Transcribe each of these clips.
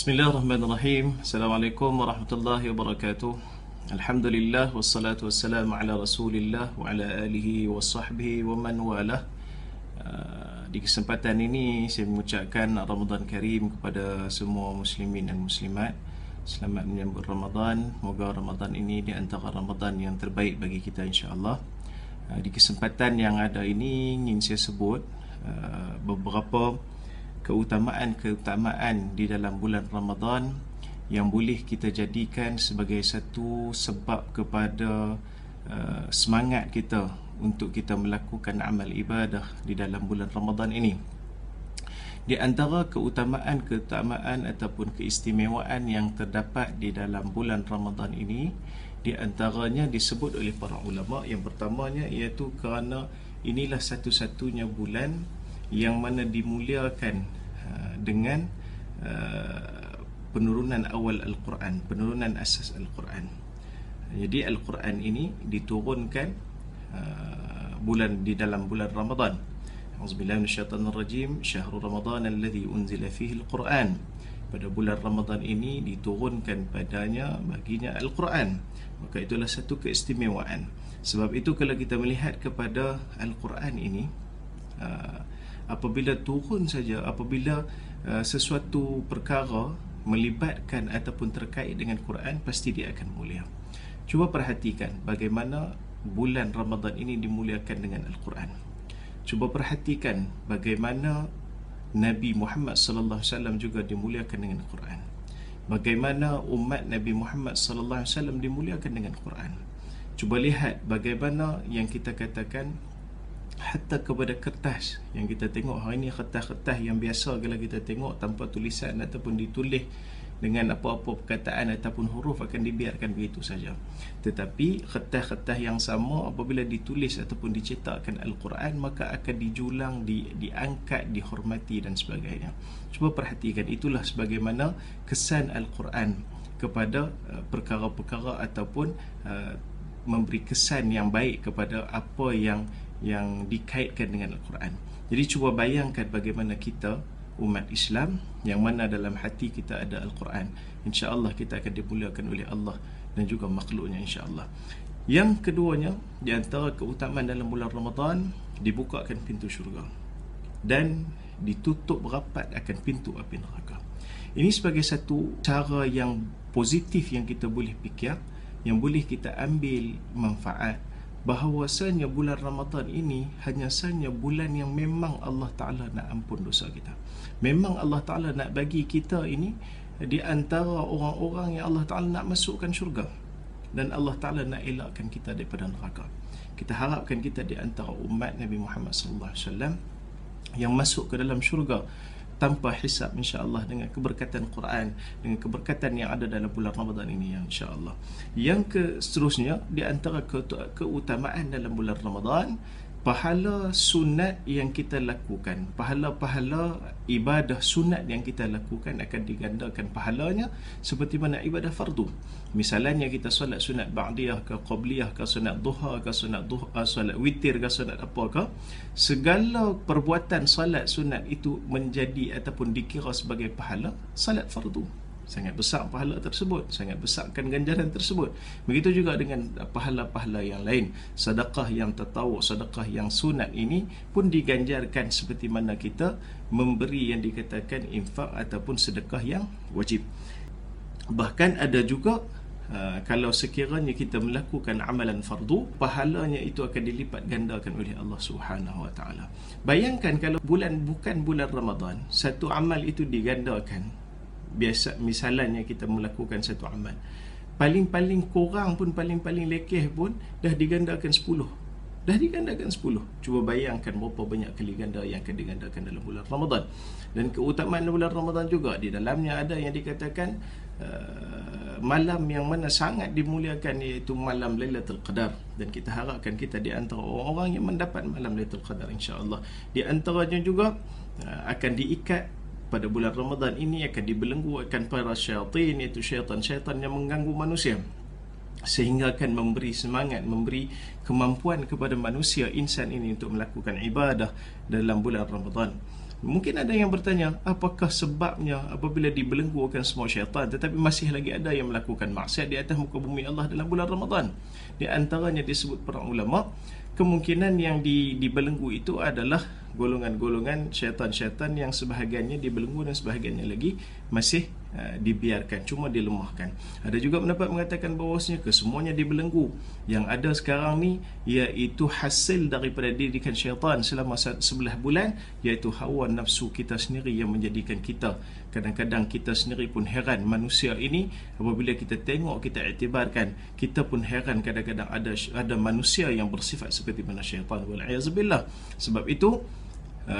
Bismillahirrahmanirrahim. Assalamualaikum warahmatullahi wabarakatuh. Alhamdulillah wassalatu wassalamu ala Rasulillah wa ala alihi wa sahbihi wa man walah. Di kesempatan ini saya mengucapkan Ramadan Karim kepada semua muslimin dan muslimat. Selamat menyambut Ramadan. Moga Ramadan ini di antara Ramadan yang terbaik bagi kita insya-Allah. Di kesempatan yang ada ini ingin saya sebut beberapa keutamaan di dalam bulan Ramadan yang boleh kita jadikan sebagai satu sebab kepada semangat kita untuk kita melakukan amal ibadah di dalam bulan Ramadan ini. Di antara keutamaan ataupun keistimewaan yang terdapat di dalam bulan Ramadan ini, di antaranya disebut oleh para ulama, yang pertamanya iaitu kerana inilah satu-satunya bulan yang mana dimuliakan dengan penurunan awal Al-Quran, penurunan asas Al-Quran. Jadi Al-Quran ini diturunkan di dalam bulan Ramadan. Auzubillahi minasyaitonirrajim. Syahrul Ramadan alladzi unzila fihi Al-Quran. Pada bulan Ramadan ini diturunkan baginya Al-Quran. Maka itulah satu keistimewaan. Sebab itu kalau kita melihat kepada Al-Quran ini, apabila turun saja, apabila sesuatu perkara melibatkan ataupun terkait dengan Quran, pasti dia akan mulia. Cuba perhatikan bagaimana bulan Ramadan ini dimuliakan dengan Al-Quran. Cuba perhatikan bagaimana Nabi Muhammad sallallahu alaihi wasallam juga dimuliakan dengan Quran. Bagaimana umat Nabi Muhammad sallallahu alaihi wasallam dimuliakan dengan Quran. Cuba lihat bagaimana yang kita katakan hatta kepada kertas yang kita tengok hari ini, kertas-kertas yang biasa kalau kita tengok tanpa tulisan ataupun ditulis dengan apa-apa perkataan ataupun huruf akan dibiarkan begitu saja. Tetapi kertas-kertas yang sama apabila ditulis ataupun dicetakkan Al-Quran, maka akan dijulang, diangkat, dihormati dan sebagainya. Cuba perhatikan, itulah sebagaimana kesan Al-Quran kepada perkara-perkara ataupun memberi kesan yang baik kepada apa yang dikaitkan dengan Al-Quran. Jadi cuba bayangkan bagaimana kita umat Islam yang mana dalam hati kita ada Al-Quran, insya-Allah kita akan dimuliakan oleh Allah dan juga makhluknya insya-Allah. Yang keduanya, di antara keutamaan dalam bulan Ramadan, dibukakan pintu syurga dan ditutup rapat akan pintu api neraka. Ini sebagai satu cara yang positif yang kita boleh fikir, yang boleh kita ambil manfaat, bahawasanya bulan Ramadan ini hanya sahaja bulan yang memang Allah Ta'ala nak ampun dosa kita. Memang Allah Ta'ala nak bagi kita ini di antara orang-orang yang Allah Ta'ala nak masukkan syurga, dan Allah Ta'ala nak elakkan kita daripada neraka. Kita harapkan kita di antara umat Nabi Muhammad SAW yang masuk ke dalam syurga tanpa hisab insya-Allah, dengan keberkatan Quran, dengan keberkatan yang ada dalam bulan Ramadan ini insya-Allah. Yang seterusnya, di antara keutamaan dalam bulan Ramadan, pahala sunat yang kita lakukan, pahala-pahala ibadah sunat yang kita lakukan akan digandakan pahalanya seperti mana ibadah fardu. Misalnya kita solat sunat ba'diyah ke qabliyah ke sunat duha ke sunat solat witir ke sunat apakah, segala perbuatan solat sunat itu menjadi ataupun dikira sebagai pahala solat fardu. Sangat besar pahala tersebut, sangat besarkan ganjaran tersebut. Begitu juga dengan pahala-pahala yang lain. Sedekah yang tatawuk, sedekah yang sunat ini pun diganjarkan seperti mana kita memberi yang dikatakan infak ataupun sedekah yang wajib. Bahkan ada juga kalau sekiranya kita melakukan amalan fardu, pahalanya itu akan dilipat gandakan oleh Allah Subhanahu Wa Taala. Bayangkan kalau bukan bulan Ramadan, satu amal itu digandakan. Biasa misalnya kita melakukan satu amal, paling-paling kurang pun, paling-paling lekeh pun dah digandakan 10. Dah digandakan 10. Cuba bayangkan berapa banyak kali ganda yang akan digandakan dalam bulan Ramadan. Dan keutamaan bulan Ramadan juga, di dalamnya ada yang dikatakan malam yang mana sangat dimuliakan, iaitu malam Lailatul Qadar. Dan kita harapkan kita di antara orang-orang yang mendapat malam Lailatul Qadar insya-Allah. Di antaranya juga akan diikat pada bulan Ramadan ini, akan dibelenggu akan para syaitan, iaitu syaitan-syaitan yang mengganggu manusia, sehingga akan memberi semangat, memberi kemampuan kepada manusia insan ini untuk melakukan ibadah dalam bulan Ramadan. Mungkin ada yang bertanya, apakah sebabnya apabila dibelenggu akan semua syaitan tetapi masih lagi ada yang melakukan maksiat di atas muka bumi Allah dalam bulan Ramadan? Di antaranya disebut para ulama, kemungkinan yang dibelenggu itu adalah golongan-golongan syaitan-syaitan yang sebahagiannya dibelenggu dan sebahagiannya lagi masih dibiarkan, cuma dilemahkan. Ada juga pendapat mengatakan bahawasanya kesemuanya dibelenggu. Yang ada sekarang ni iaitu hasil daripada didikan syaitan selama 11 bulan, iaitu hawa nafsu kita sendiri yang menjadikan kita, kadang-kadang kita sendiri pun heran, manusia ini apabila kita tengok, kita iktibarkan, kita pun heran kadang-kadang ada manusia yang bersifat seperti mana syaitan, wal'ayazubillah. Sebab itu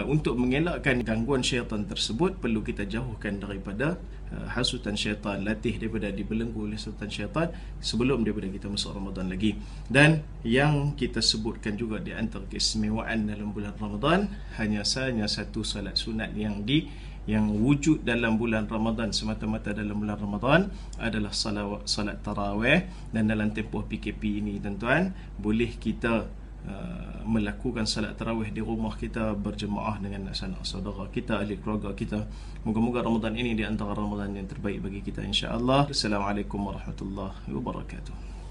untuk mengelakkan gangguan syaitan tersebut, perlu kita jauhkan daripada hasutan syaitan, latih daripada dibelenggu oleh hasutan syaitan sebelum daripada kita masuk Ramadan lagi. Dan yang kita sebutkan juga di antara keistimewaan dalam bulan Ramadan, hanya satu salat sunat yang wujud dalam bulan Ramadan, semata-mata dalam bulan Ramadan, adalah salat tarawih. Dan dalam tempoh PKP ini tuan-tuan, boleh kita melakukan salat tarawih di rumah kita berjemaah dengan sanak saudara kita, ahli keluarga kita. Moga-moga Ramadan ini di antara Ramadan yang terbaik bagi kita, insya-Allah. Assalamualaikum warahmatullahi wabarakatuh.